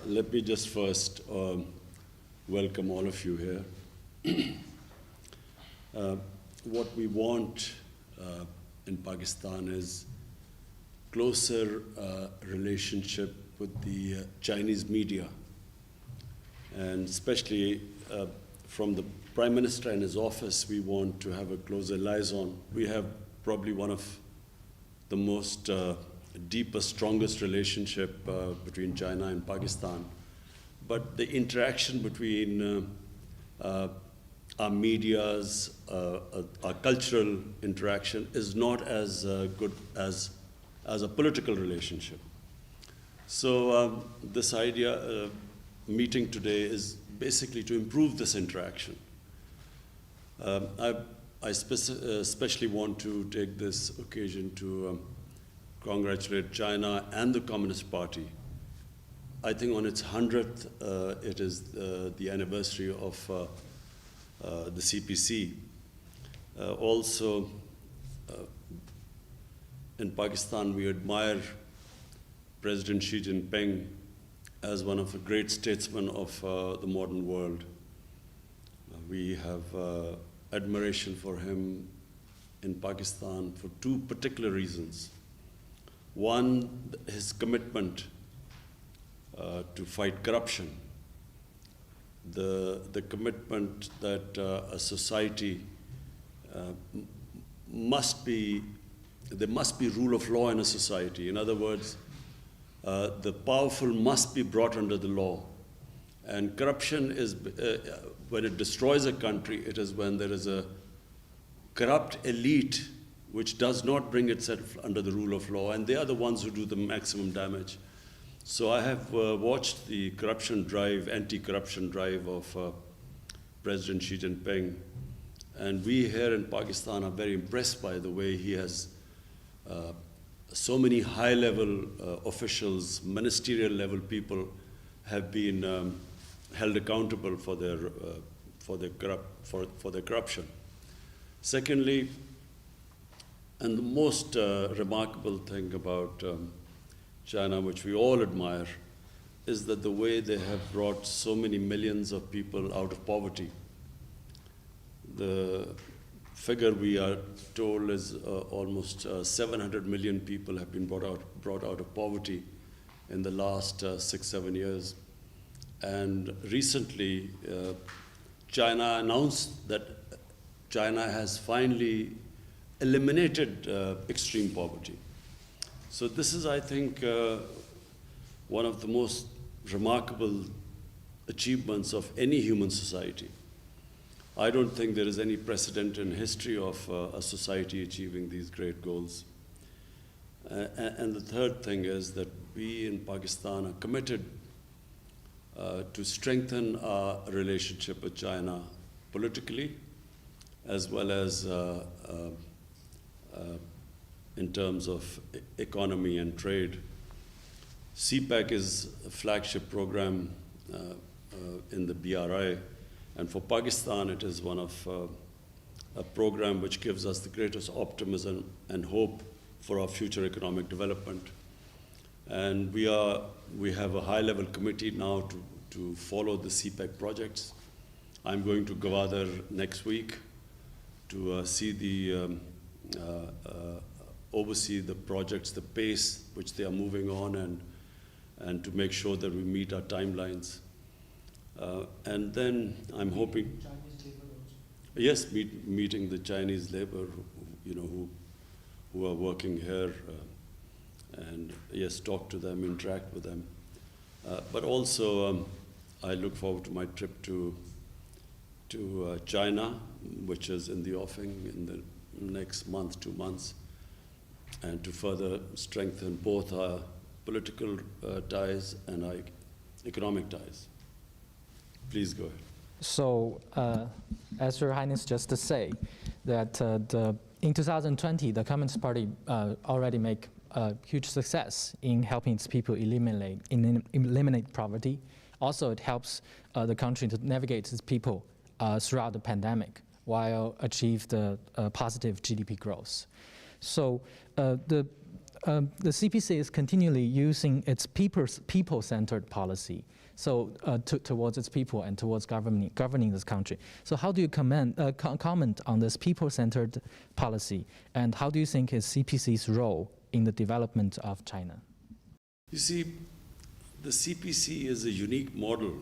Let me just first welcome all of you here. What we want in Pakistan is closer relationship with the Chinese media, and especially from the Prime Minister and his office, we want to have a closer liaison. We have probably one of the most deepest, strongest relationship between China and Pakistan. But the interaction between our medias, our cultural interaction is not as good as a political relationship. So this idea, meeting today, is basically to improve this interaction. I especially want to take this occasion to congratulate China and the Communist Party. I think on its 100th, it is the anniversary of the CPC. Also, in Pakistan, we admire President Xi Jinping as one of the great statesmen of the modern world. We have admiration for him in Pakistan for two particular reasons. One, his commitment to fight corruption. The commitment that a society there must be rule of law in a society. In other words, the powerful must be brought under the law. And corruption is, when it destroys a country, it is when there is a corrupt elite which does not bring itself under the rule of law, and they are the ones who do the maximum damage. So I have watched the corruption drive, anti-corruption drive of President Xi Jinping, and we here in Pakistan are very impressed by the way he has so many high-level officials, ministerial-level people have been held accountable for their corruption. Secondly, and the most remarkable thing about China, which we all admire, is that the way they have brought so many millions of people out of poverty. The figure we are told is almost 700 million people have been brought out of poverty in the last 6-7 years. And recently, China announced that China has finally eliminated extreme poverty. So this is, I think, one of the most remarkable achievements of any human society. I don't think there is any precedent in history of a society achieving these great goals. And the third thing is that we in Pakistan are committed to strengthen our relationship with China politically, as well as in terms of economy and trade. CPEC is a flagship program in the BRI, and for Pakistan it is one of a program which gives us the greatest optimism and hope for our future economic development. And we have a high-level committee now to follow the CPEC projects. I'm going to Gwadar next week to oversee the projects, the pace which they are moving on, and to make sure that we meet our timelines. And then I'm hoping, Chinese labor also. yes, meeting the Chinese labor, who are working here, and yes, talk to them, interact with them. But also, I look forward to my trip to China, which is in the offing in the next month, 2 months, and to further strengthen both our political ties and our economic ties. Please go ahead. So, as Your Highness just said, that in 2020, the Communist Party already make a huge success in helping its people eliminate poverty. Also, it helps the country to navigate its people throughout the pandemic while achieve the positive GDP growth. So the CPC is continually using its people-centered policy, so towards its people and towards governing this country. So how do you comment on this people-centered policy, and how do you think is CPC's role in the development of China? You see, the CPC is a unique model.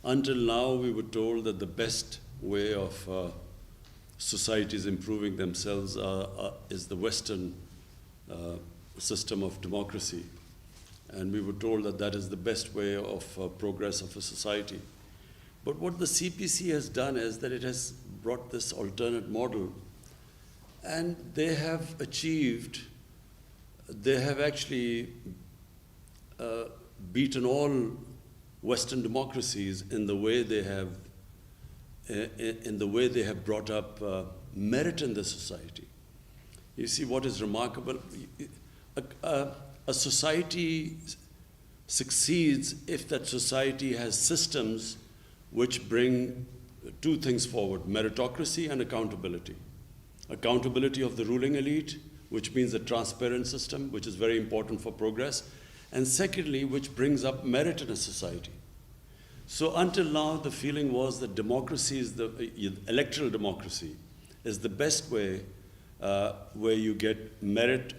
Until now, we were told that the best way of societies improving themselves is the Western system of democracy. And we were told that that is the best way of progress of a society. But what the CPC has done is that it has brought this alternate model, and they have actually beaten all Western democracies in the way they have brought up merit in the society. You see, what is remarkable, a society succeeds if that society has systems which bring two things forward: meritocracy and accountability. Accountability of the ruling elite, which means a transparent system, which is very important for progress, and secondly, which brings up merit in a society. So until now, the feeling was that democracy is electoral democracy is the best way where you get merit,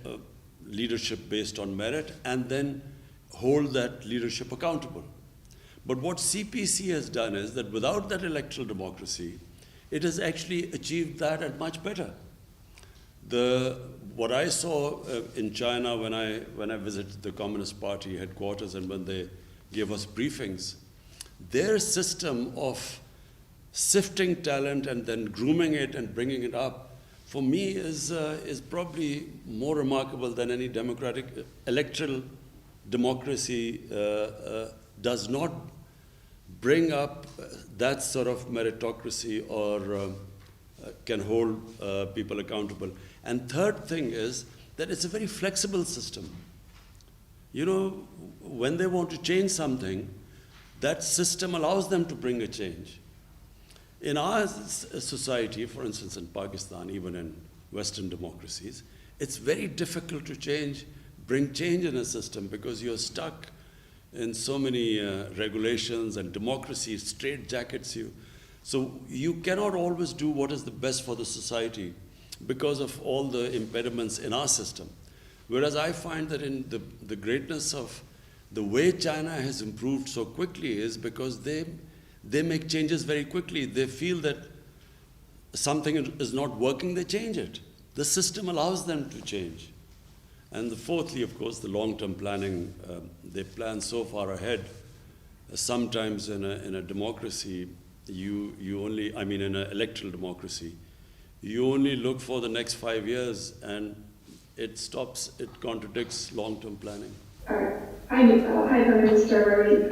leadership based on merit, and then hold that leadership accountable. But what CPC has done is that without that electoral democracy, it has actually achieved that and much better. What I saw in China when I visited the Communist Party headquarters and when they gave us briefings, their system of sifting talent and then grooming it and bringing it up, for me, is probably more remarkable than any democratic electoral democracy does not bring up that sort of meritocracy or can hold people accountable. And third thing is that it's a very flexible system. You know, when they want to change something, that system allows them to bring a change. In our society, for instance, in Pakistan, even in Western democracies, it's very difficult to bring change in a system because you're stuck in so many regulations, and democracy straitjackets you. So you cannot always do what is the best for the society because of all the impediments in our system. Whereas I find that in the greatness of the way China has improved so quickly is because they make changes very quickly. They feel that something is not working, they change it. The system allows them to change. And fourthly, of course, the long-term planning. They plan so far ahead. Sometimes in a democracy, in an electoral democracy, you only look for the next 5 years, and it contradicts long-term planning. Hi, Prime Minister. Very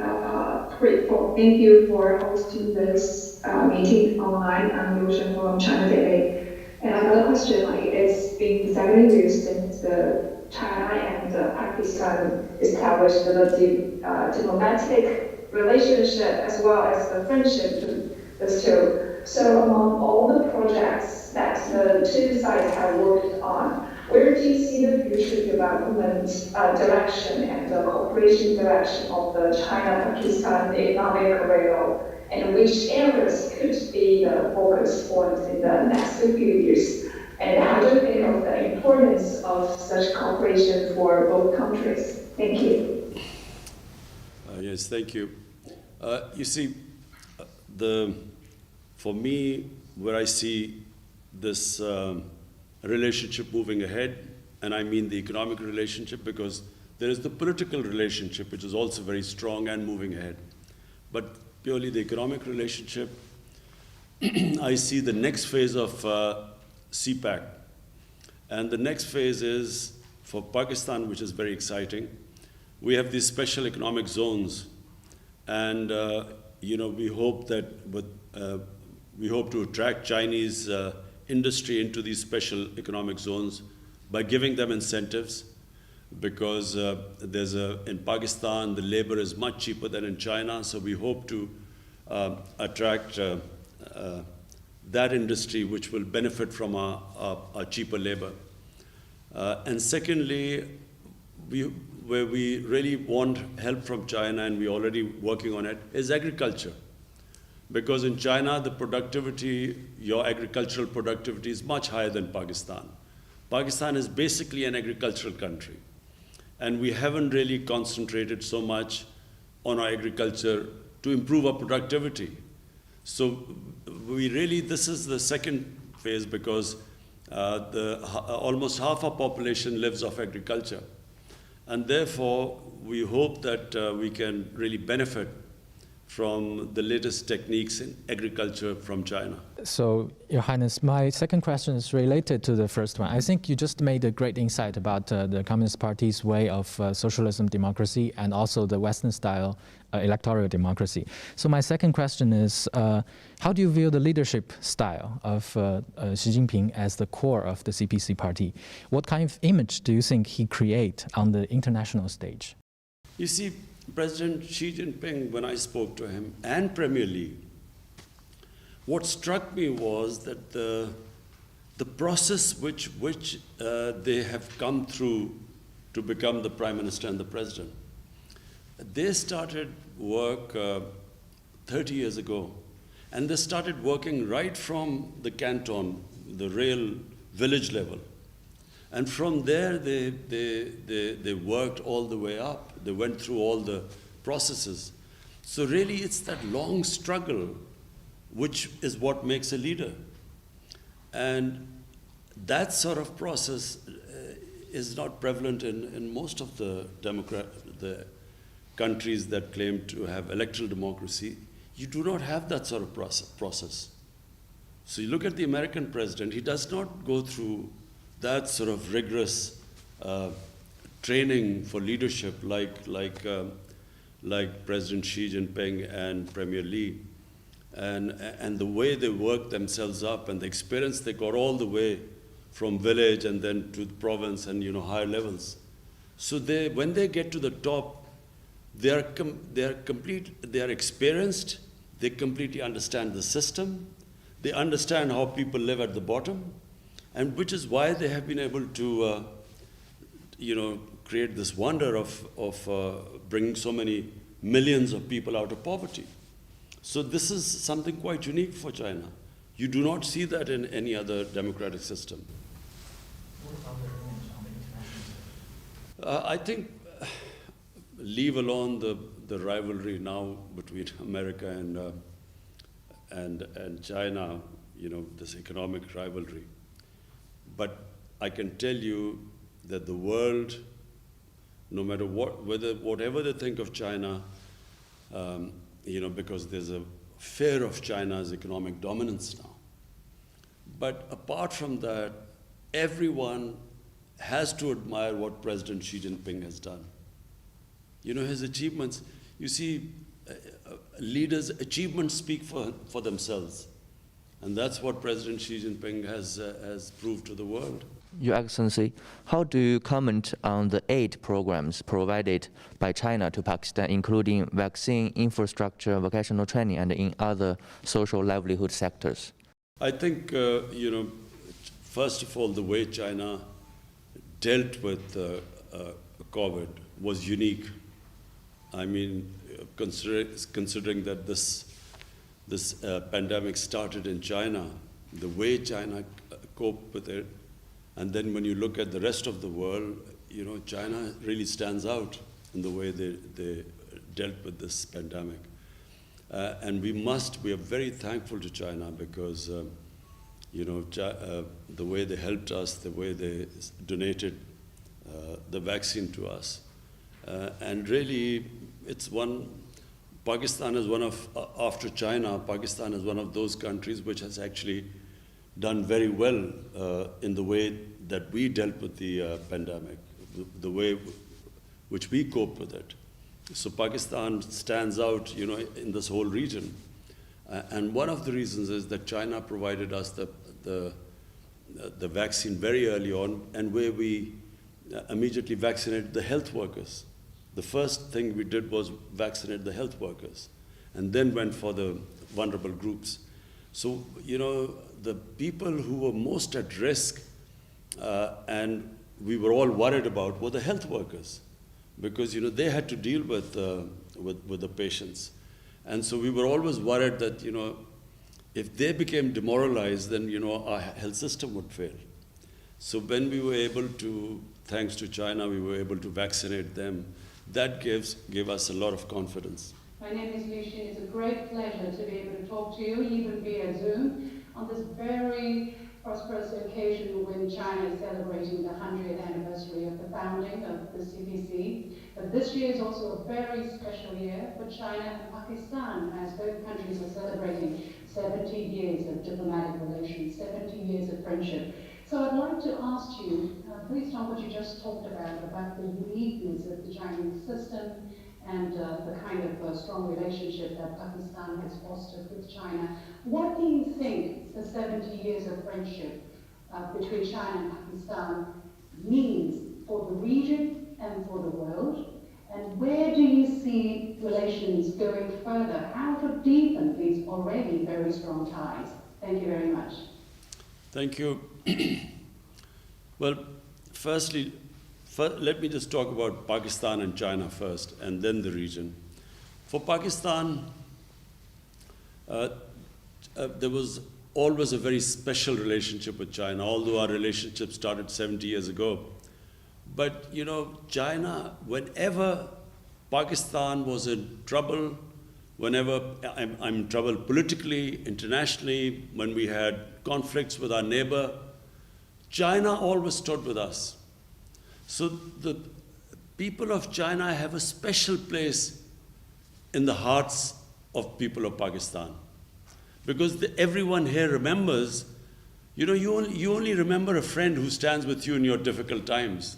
grateful. Thank you for hosting this meeting online. I'm Liu Shen from China Daily. And I got a question. It's been 7 years since China and Pakistan established the diplomatic relationship as well as the friendship between the two. So among all the projects that the two sides have worked on, where do you see the future development direction and the cooperation direction of the China-Pakistan economic corridor, and which areas could be the focus points in the next few years? And how do you think of the importance of such cooperation for both countries? Thank you. Yes, thank you. You see, for me, where I see this relationship moving ahead, and I mean the economic relationship, because there is the political relationship, which is also very strong and moving ahead. But purely the economic relationship, I see the next phase of CPAC. And the next phase is for Pakistan, which is very exciting. We have these special economic zones. And we hope to attract Chinese industry into these special economic zones by giving them incentives, because in Pakistan, the labor is much cheaper than in China, so we hope to attract that industry which will benefit from our cheaper labor. And secondly, where we really want help from China, and we're already working on it, is agriculture. Because in China, the productivity, your agricultural productivity is much higher than Pakistan. Pakistan is basically an agricultural country. And we haven't really concentrated so much on our agriculture to improve our productivity. So this is the second phase, because almost half our population lives off agriculture. And therefore, we hope that we can really benefit from the latest techniques in agriculture from China. So, Your Highness, my second question is related to the first one. I think you just made a great insight about the Communist Party's way of socialism democracy and also the Western-style electoral democracy. So my second question is, how do you view the leadership style of Xi Jinping as the core of the CPC party? What kind of image do you think he creates on the international stage? You see, President Xi Jinping, when I spoke to him, and Premier Li, what struck me was that the process which they have come through to become the Prime Minister and the President, they started work 30 years ago, and they started working right from the canton, the real village level. And from there, they worked all the way up. They went through all the processes. So really, it's that long struggle which is what makes a leader. And that sort of process is not prevalent in most of the countries that claim to have electoral democracy. You do not have that sort of process. So you look at the American president, he does not go through that sort of rigorous training for leadership like President Xi Jinping and Premier Li. And the way they work themselves up and the experience they got all the way from village and then to the province and higher levels. So when they get to the top, they are experienced, they completely understand the system, they understand how people live at the bottom, and which is why they have been able to create this wonder of bringing so many millions of people out of poverty. So this is something quite unique for China. You do not see that in any other democratic system. I think, leave alone the rivalry now between America and China, this economic rivalry. But I can tell you that the world, no matter whatever they think of China, because there's a fear of China's economic dominance now. But apart from that, everyone has to admire what President Xi Jinping has done. His achievements, you see, leaders' achievements speak for themselves. And that's what President Xi Jinping has proved to the world. Your Excellency, how do you comment on the aid programs provided by China to Pakistan, including vaccine, infrastructure, vocational training, and in other social livelihood sectors? I think, first of all, the way China dealt with COVID was unique. I mean, considering that this pandemic started in China, the way China coped with it, and then when you look at the rest of the world, China really stands out in the way they dealt with this pandemic. And we are very thankful to China because, the way they helped us, the way they donated the vaccine to us. And really, Pakistan is after China, Pakistan is one of those countries which has actually done very well in the way that we dealt with the pandemic, the way which we coped with it. So Pakistan stands out, in this whole region. And one of the reasons is that China provided us the vaccine very early on, and where we immediately vaccinated the health workers. The first thing we did was vaccinate the health workers, and then went for the vulnerable groups. So, the people who were most at risk and we were all worried about were the health workers, because they had to deal with the patients. And so we were always worried that if they became demoralized, then our health system would fail. So when we were able to, thanks to China, we were able to vaccinate them, that gave us a lot of confidence. My name is Liu Xin. It's a great pleasure to be able to talk to you, even via Zoom, on this very prosperous occasion when China is celebrating the 100th anniversary of the founding of the CPC. But this year is also a very special year for China and Pakistan, as both countries are celebrating 70 years of diplomatic relations, 70 years of friendship. So I'd like to ask you, based on what you just talked about the uniqueness of the Chinese system and the kind of strong relationship that Pakistan has fostered with China, what do you think the 70 years of friendship between China and Pakistan means for the region and for the world? And where do you see relations going further? How to deepen these already very strong ties? Thank you very much. Thank you. Well, firstly, let me just talk about Pakistan and China first, and then the region. For Pakistan, there was always a very special relationship with China, although our relationship started 70 years ago. But, China, whenever Pakistan was in trouble, whenever I'm in trouble politically, internationally, when we had conflicts with our neighbor, China always stood with us. So the people of China have a special place in the hearts of people of Pakistan. Because everyone here remembers, you only remember a friend who stands with you in your difficult times.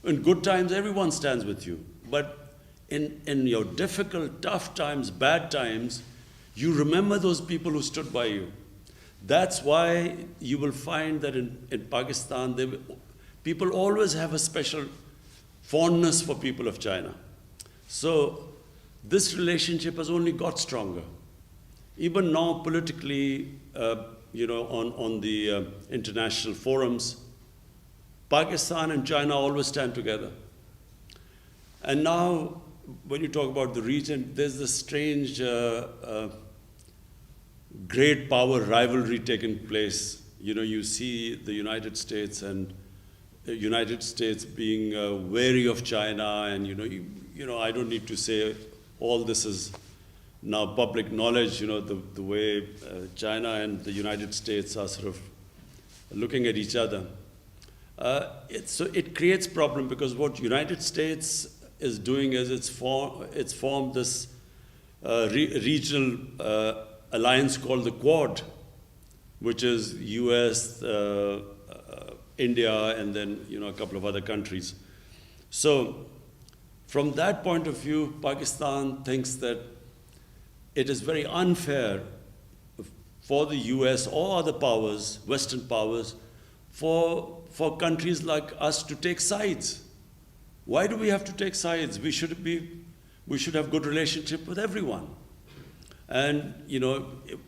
In good times, everyone stands with you. But in your difficult, tough times, bad times, you remember those people who stood by you. That's why you will find that in Pakistan, people always have a special fondness for people of China. So this relationship has only got stronger. Even now, politically, on the international forums, Pakistan and China always stand together. And now, when you talk about the region, there's this strange great power rivalry taking place. You see the United States and the United States being wary of China, and I don't need to say all this is now public knowledge. The way China and the United States are sort of looking at each other. So it creates problem, because what United States is doing is it's formed this regional alliance called the Quad, which is US, India, and then a couple of other countries. So from that point of view, Pakistan thinks that it is very unfair for the US or other powers, Western powers, for countries like us to take sides. Why do we have to take sides? We should have good relationship with everyone. And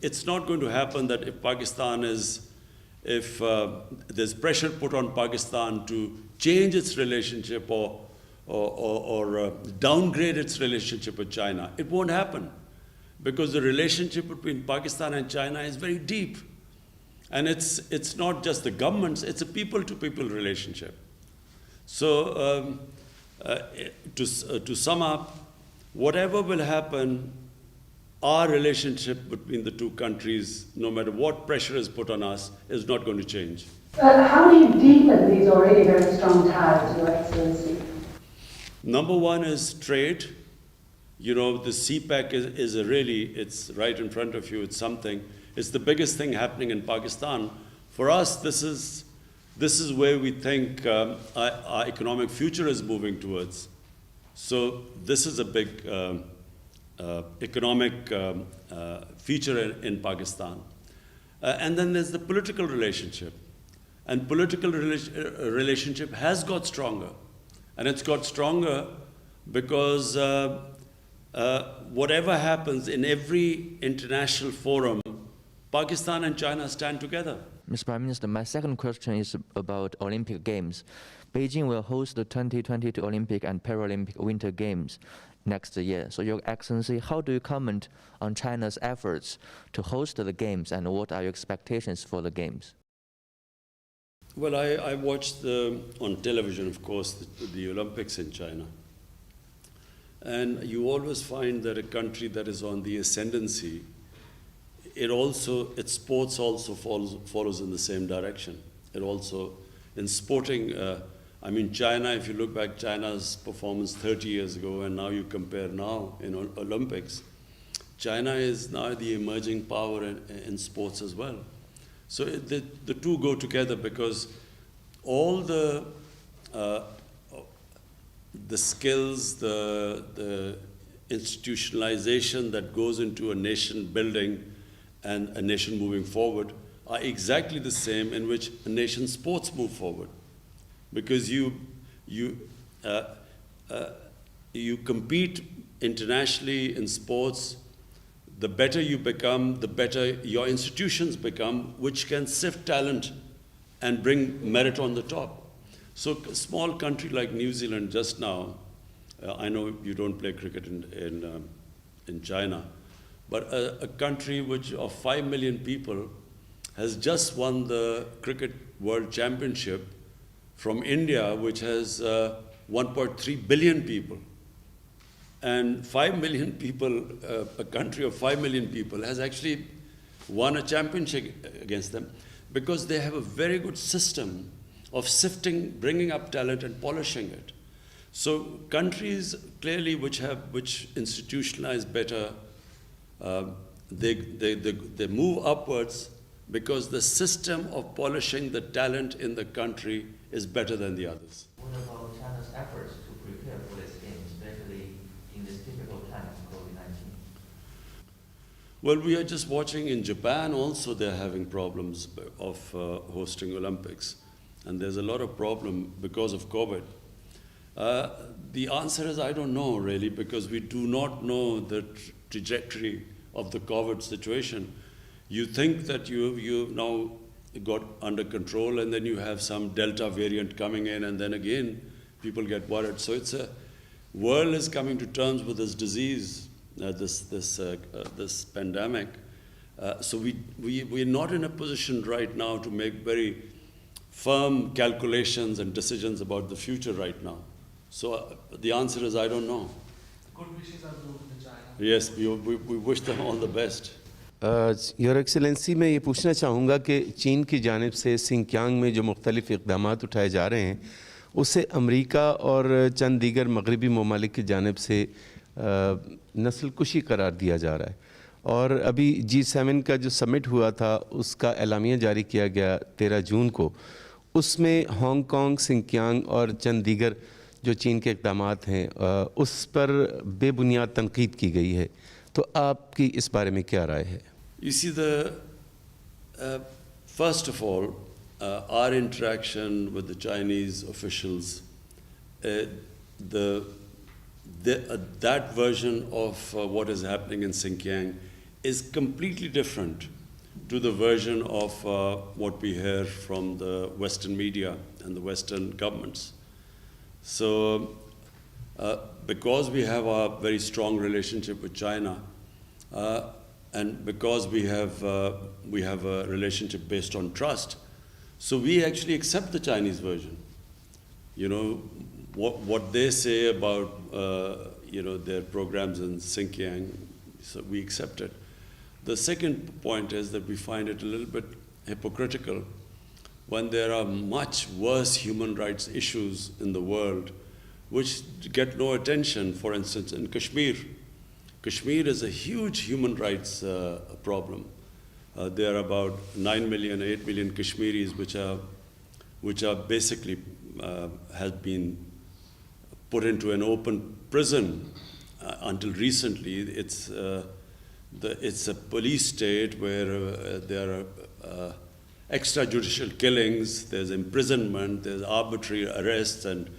it's not going to happen that if there's pressure put on Pakistan to change its relationship or downgrade its relationship with China, it won't happen, because the relationship between Pakistan and China is very deep. And it's not just the governments, it's a people-to-people relationship. So to sum up, whatever will happen, our relationship between the two countries, no matter what pressure is put on us, is not going to change. How do you deepen these already very strong ties, Your Excellency? Number one is trade. The CPEC it's right in front of you, it's something. It's the biggest thing happening in Pakistan. For us, this is where we think our economic future is moving towards. So this is a big economic feature in Pakistan. And then there's the political relationship. And political relationship has got stronger. And it's got stronger because whatever happens in every international forum, Pakistan and China stand together. Mr. Prime Minister, my second question is about Olympic Games. Beijing will host the 2022 Olympic and Paralympic Winter Games next year. So, Your Excellency, how do you comment on China's efforts to host the Games, and what are your expectations for the Games? Well, I watched on television, of course, the Olympics in China. And you always find that a country that is on the ascendancy, its sports also follows in the same direction. It also, in sporting, China, if you look back, China's performance 30 years ago, and now you compare now in Olympics, China is now the emerging power in sports as well. So the two go together, because all the skills, the institutionalization that goes into a nation building and a nation moving forward are exactly the same in which a nation's sports move forward. Because you compete internationally in sports, the better you become, the better your institutions become, which can sift talent and bring merit on the top. So a small country like New Zealand just now, I know you don't play cricket in China, but a country of 5 million people has just won the Cricket World Championship from India, which has 1.3 billion people. And 5 million people, a country of 5 million people has actually won a championship against them, because they have a very good system of sifting, bringing up talent and polishing it. So countries clearly which institutionalize better, they move upwards, because the system of polishing the talent in the country is better than the others. What about China's efforts to prepare for this game, especially in this difficult time of COVID-19? Well, we are just watching in Japan also they're having problems of hosting Olympics. And there's a lot of problem because of COVID. The answer is I don't know really, because we do not know the trajectory of the COVID situation. You think that you've now got under control, and then you have some Delta variant coming in, and then again people get worried. So world is coming to terms with this disease, this pandemic. So we're not in a position right now to make very firm calculations and decisions about the future right now. So the answer is I don't know. Good wishes are due to China. Yes, we wish them all the best. Your excellency मैं ये पूछना चाहूँगा कि चीन की जानिब से Sinkiang में जो मुख्तलिफ़ इक़दाम उठाए जा रहे हैं, उससे अमरीका और चंद दीगर मगरबी ममालिक की जानिब से नस्ल कुशी करार दिया जा रहा है। और अभी G7 का जो समिट हुआ था, उसका एलामिया जारी किया गया 13 जून को। उसमें हांगकांग, सिंकियांग और चंद दीगर जो चीन के इक़दाम हैं, उस पर बेबुनियाद तनकीद की गई है। तो आपकी इस बारे में क्या राय है? You see, first of all, our interaction with the Chinese officials, that version of what is happening in Xinjiang is completely different to the version of what we hear from the Western media and the Western governments. So, because we have a very strong relationship with China, and because we have a relationship based on trust, so we actually accept the Chinese version. You know, what they say about their programs in Xinjiang, so we accept it. The second point is that we find it a little bit hypocritical when there are much worse human rights issues in the world which get no attention. For instance, in Kashmir. Kashmir is a huge human rights problem. There are about 9 million, 8 million Kashmiris which are basically have been put into an open prison until recently. It's a police state where there are extrajudicial killings, there's imprisonment, there's arbitrary arrests and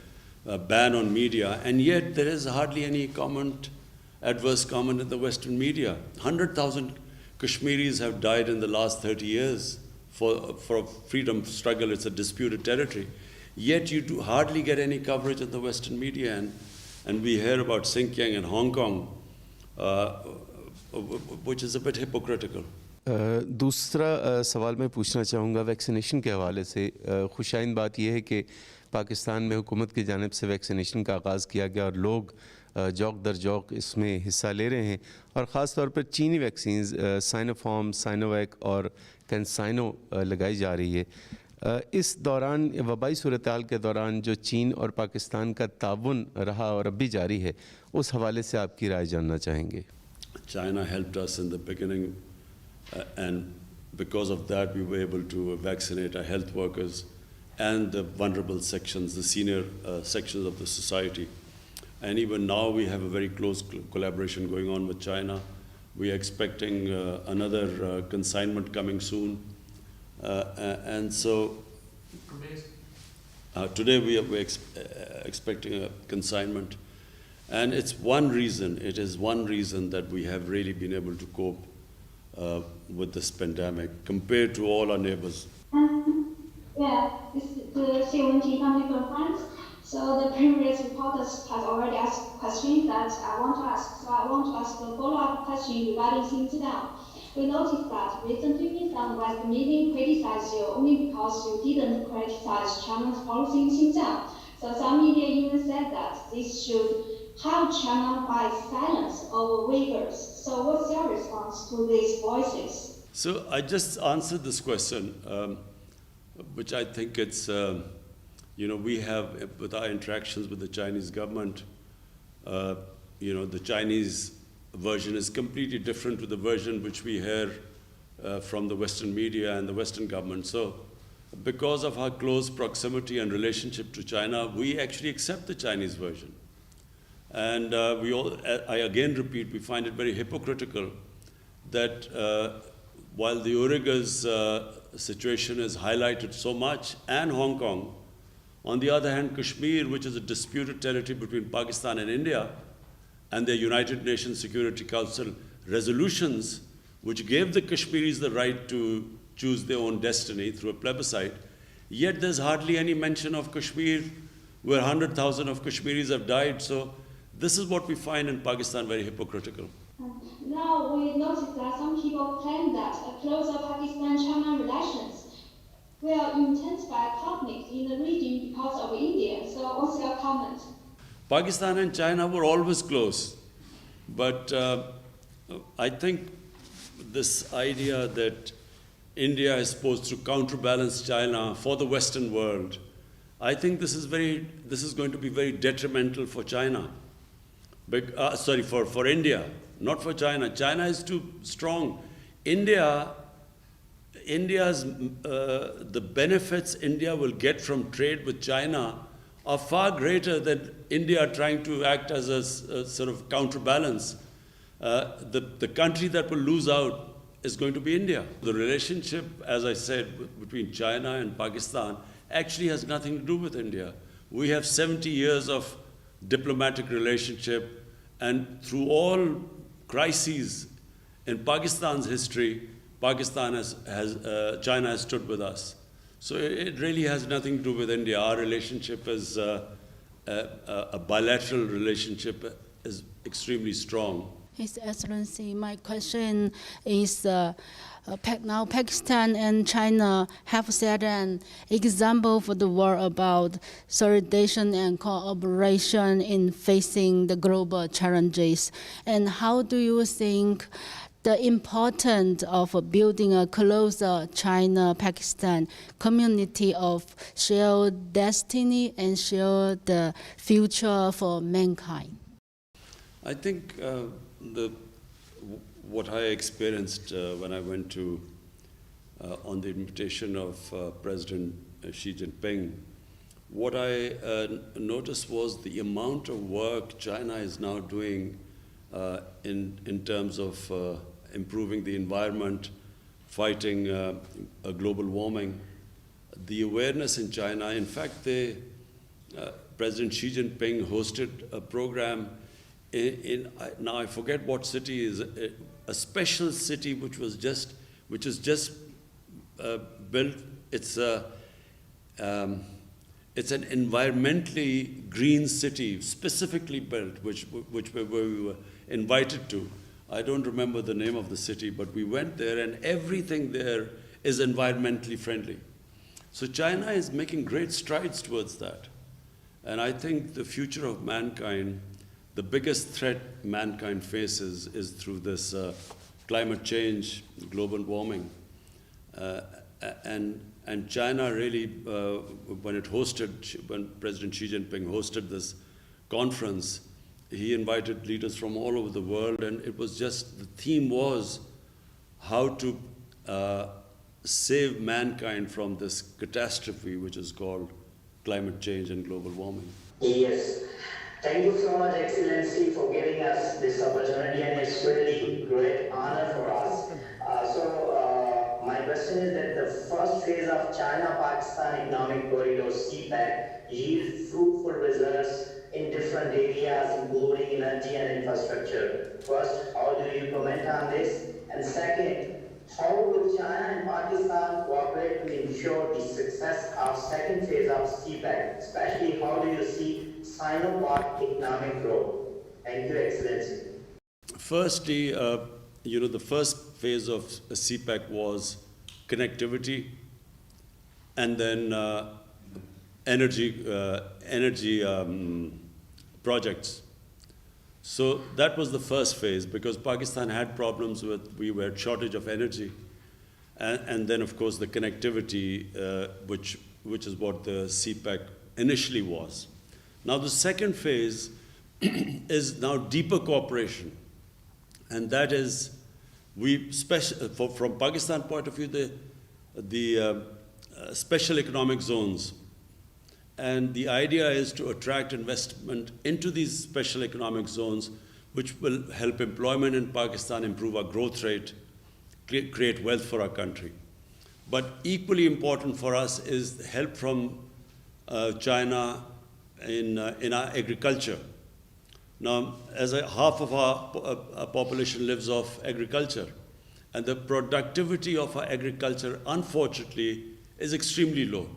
a ban on media, and yet there is hardly any adverse comment in the Western media. 100,000 Kashmiris have died in the last 30 years for a freedom struggle. It's a disputed territory. Yet you do hardly get any coverage in the Western media, and we hear about Xinjiang and Hong Kong, which is a bit hypocritical. दूसरा सवाल मैं पूछना चाहूँगा vaccination के हवाले से। खुशाइन बात यह है कि पाकिस्तान में हुकूमत की जानिब से वैक्सीनेशन का आगाज़ किया गया और लोग जौक दर जौक इसमें हिस्सा ले रहे हैं, और ख़ास तौर पर चीनी वैक्सीन्स साइनोफार्म, साइनोवैक और कैंसाइनो लगाई जा रही है। इस दौरान वबाई सूरत-ए-हाल के दौरान जो चीन और पाकिस्तान का ताउन रहा और अब भी जारी है, उस हवाले से आपकी राय जानना चाहेंगे। China helped us in the beginning, and because of that we were able to vaccinate our health workers and the vulnerable sections, the senior sections of the society. And even now we have a very close collaboration going on with China. We are expecting another consignment coming soon. And so today we are expecting a consignment. And it is one reason that we have really been able to cope with this pandemic compared to all our neighbors. Yeah, this is the CMT family conference. So the previous reporters has already asked questions that I want to ask. So I want to ask a follow-up question regarding Xinjiang. We noticed that recently some Western media criticized you only because you didn't criticize China's policy in Xinjiang. So some media even said that this should help China by silence over Uyghurs. So what's your response to these voices? So I just answered this question, which I think it's, we have, with our interactions with the Chinese government, the Chinese version is completely different to the version which we hear from the Western media and the Western government. So because of our close proximity and relationship to China, we actually accept the Chinese version. And I again repeat, we find it very hypocritical that while the Uyghurs' situation is highlighted so much, and Hong Kong, on the other hand, Kashmir, which is a disputed territory between Pakistan and India, and the United Nations Security Council resolutions, which gave the Kashmiris the right to choose their own destiny through a plebiscite, yet there's hardly any mention of Kashmir, where 100,000 of Kashmiris have died. So this is what we find in Pakistan very hypocritical. Now we notice that some people claim that a closer Pakistan-China relations will intensify conflict in the region because of India. So what's your comment? Pakistan and China were always close, but I think this idea that India is supposed to counterbalance China for the Western world, I think this is going to be very detrimental for China. For India, not for China. China is too strong. The benefits India will get from trade with China are far greater than India trying to act as a sort of counterbalance. The country that will lose out is going to be India. The relationship, as I said, between China and Pakistan actually has nothing to do with India. We have 70 years of diplomatic relationship, and through all crises in Pakistan's history, China has stood with us. So it really has nothing to do with India. Our relationship is a bilateral relationship, is extremely strong. His Excellency, my question is, now Pakistan and China have set an example for the world about solidarity and cooperation in facing the global challenges. And how do you think the importance of building a closer China-Pakistan community of shared destiny and shared future for mankind? I think what I experienced when I went to, on the invitation of President Xi Jinping, what I noticed was the amount of work China is now doing in terms of improving the environment, fighting global warming. The awareness in China, in fact, President Xi Jinping hosted a program now I forget what city is a special city which is just built. It's an environmentally green city, specifically built, which we were invited to. I don't remember the name of the city, but we went there, and everything there is environmentally friendly. So China is making great strides towards that. And I think the future of mankind, the biggest threat mankind faces is through this climate change, global warming. And China really, when President Xi Jinping hosted this conference, he invited leaders from all over the world, and it was just, the theme was how to save mankind from this catastrophe which is called climate change and global warming. Yes. Thank you so much, Excellency, for giving us this opportunity, and it's really great honor for us. My question is that the first phase of China-Pakistan Economic Corridor CPEC yields fruitful results in different areas, including energy and infrastructure. First, how do you comment on this? And second, how will China and Pakistan cooperate to ensure the success of second phase of CPEC? Especially, how do you see Sino-Pak economic growth? Thank you, Excellency. Firstly, the first phase of CPEC was connectivity, and then energy projects. So that was the first phase, because Pakistan had problems we had shortage of energy, and then of course the connectivity, which is what the CPEC initially was. Now the second phase is now deeper cooperation, and that is from Pakistan point of view, the special economic zones. And the idea is to attract investment into these special economic zones, which will help employment in Pakistan, improve our growth rate, create wealth for our country. But equally important for us is help from China in our agriculture. Now, half of our population lives off agriculture, and the productivity of our agriculture, unfortunately, is extremely low.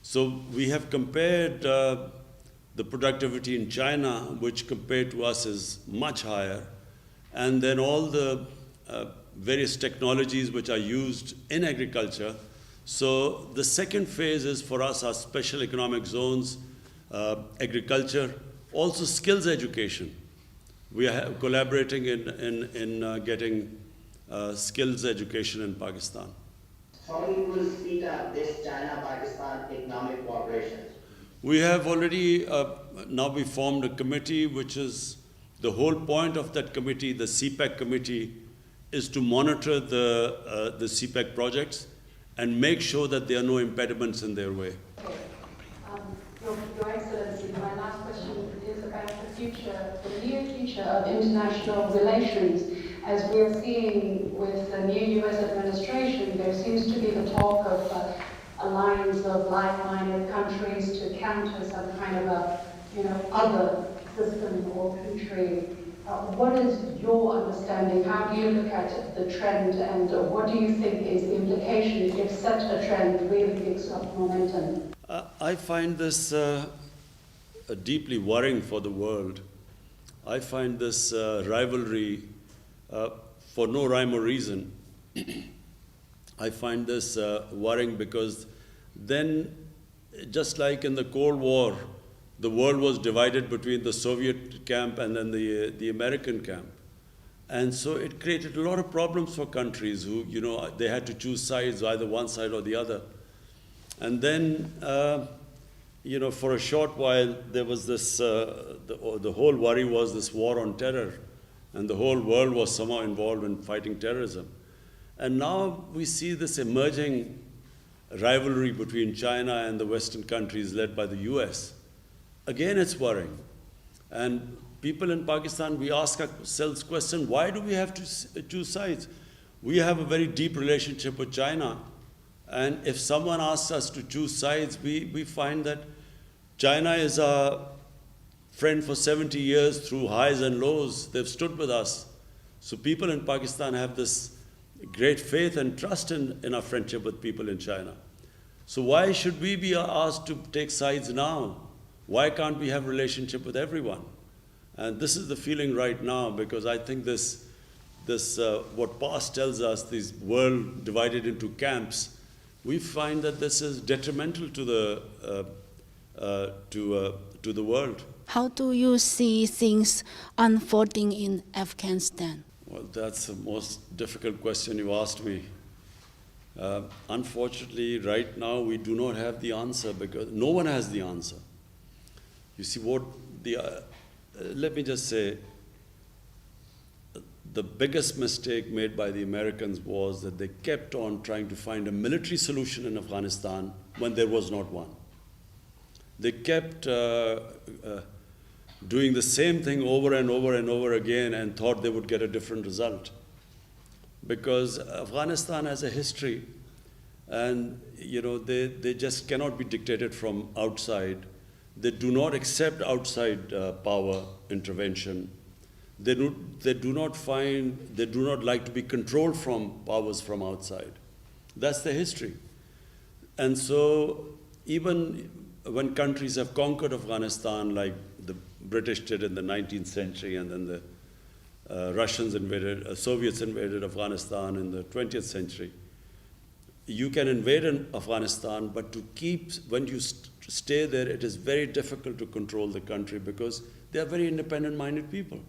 So we have compared the productivity in China, which compared to us is much higher, and then all the various technologies which are used in agriculture. So the second phase is for us our special economic zones, agriculture, also skills education. We are collaborating in getting skills education in Pakistan. How you will speed up this China-Pakistan economic cooperation? We have already, now we formed a committee, which is, the whole point of that committee, the CPEC committee, is to monitor the CPEC projects and make sure that there are no impediments in their way. Okay. Your Excellency, my last question is about the future, the near future of international relations. As we're seeing with the new U.S. administration, there seems to be the talk of alliance of like-minded countries to counter some kind of other system or country. What is your understanding? How do you look at the trend, and what do you think is the implication if such a trend really picks up momentum? I find this deeply worrying for the world. I find this rivalry for no rhyme or reason. I find this worrying because then, just like in the Cold War, the world was divided between the Soviet camp and then the American camp. And so it created a lot of problems for countries who, they had to choose sides, either one side or the other. And then, for a short while, there was this, the whole worry was this war on terror. And the whole world was somehow involved in fighting terrorism. And now we see this emerging rivalry between China and the Western countries led by the US. Again, it's worrying. And people in Pakistan, we ask ourselves the question, why do we have to choose sides? We have a very deep relationship with China. And if someone asks us to choose sides, we find that China is our friend for 70 years through highs and lows. They've stood with us. So people in Pakistan have this great faith and trust in our friendship with people in China. So why should we be asked to take sides now? Why can't we have a relationship with everyone? And this is the feeling right now, because I think this what past tells us, this world divided into camps, we find that this is detrimental to the world. How do you see things unfolding in Afghanistan? Well, that's the most difficult question you asked me. Unfortunately, right now we do not have the answer, because no one has the answer. You see, let me just say, the biggest mistake made by the Americans was that they kept on trying to find a military solution in Afghanistan when there was not one. They kept doing the same thing over and over and over again and thought they would get a different result. Because Afghanistan has a history, and they just cannot be dictated from outside. They do not accept outside power intervention. They do not like to be controlled from powers from outside. That's the history. And so even when countries have conquered Afghanistan, like the British did in the 19th century, and then the Soviets invaded Afghanistan in the 20th century, you can invade Afghanistan, but when you stay there, it is very difficult to control the country, because they are very independent-minded people.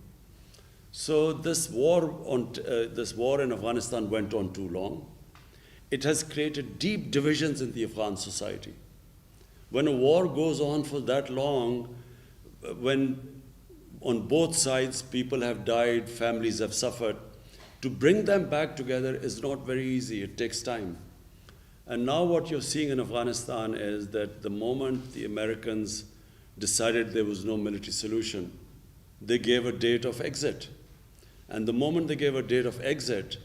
So this war in Afghanistan went on too long. It has created deep divisions in the Afghan society. When a war goes on for that long, when on both sides people have died, families have suffered, to bring them back together is not very easy. It takes time. And now what you're seeing in Afghanistan is that the moment the Americans decided there was no military solution, they gave a date of exit. And the moment they gave a date of exit,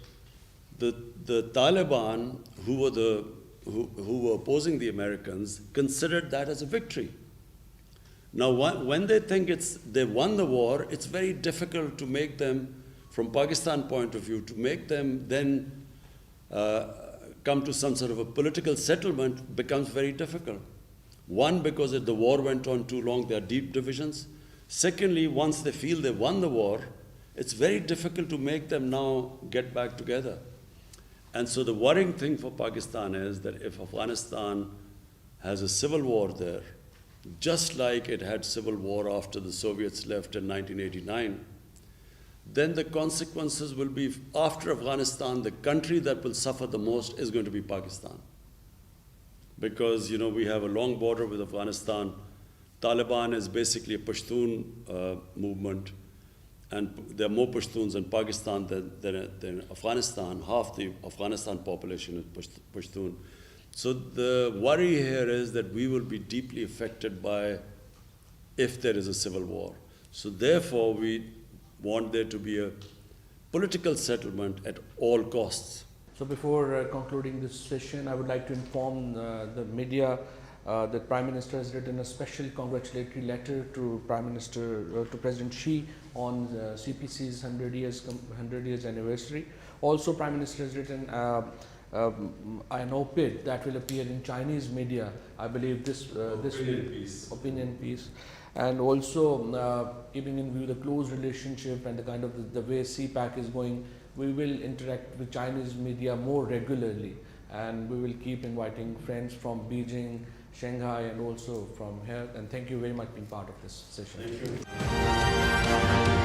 the Taliban, who were opposing the Americans, considered that as a victory. Now, when they think they won the war, it's very difficult to make them, from Pakistan point of view, to make them then come to some sort of a political settlement becomes very difficult. One, because the war went on too long, there are deep divisions. Secondly, once they feel they won the war, it's very difficult to make them now get back together. And so the worrying thing for Pakistan is that if Afghanistan has a civil war there, just like it had civil war after the Soviets left in 1989, then the consequences will be, after Afghanistan, the country that will suffer the most is going to be Pakistan. Because, we have a long border with Afghanistan. Taliban is basically a Pashtun movement, and there are more Pashtuns in Pakistan than Afghanistan. Half the Afghanistan population is Pashtun. So the worry here is that we will be deeply affected if there is a civil war. So therefore, we want there to be a political settlement at all costs. So before concluding this session, I would like to inform the media that Prime Minister has written a special congratulatory letter to to President Xi on CPC's 100 years anniversary. Also, Prime Minister has written an op-ed that will appear in Chinese media. I believe this opinion piece. And also, keeping in view the close relationship and the kind of the way CPAC is going, we will interact with Chinese media more regularly, and we will keep inviting friends from Beijing, Shanghai, and also from here. And thank you very much for being part of this session. Thank you.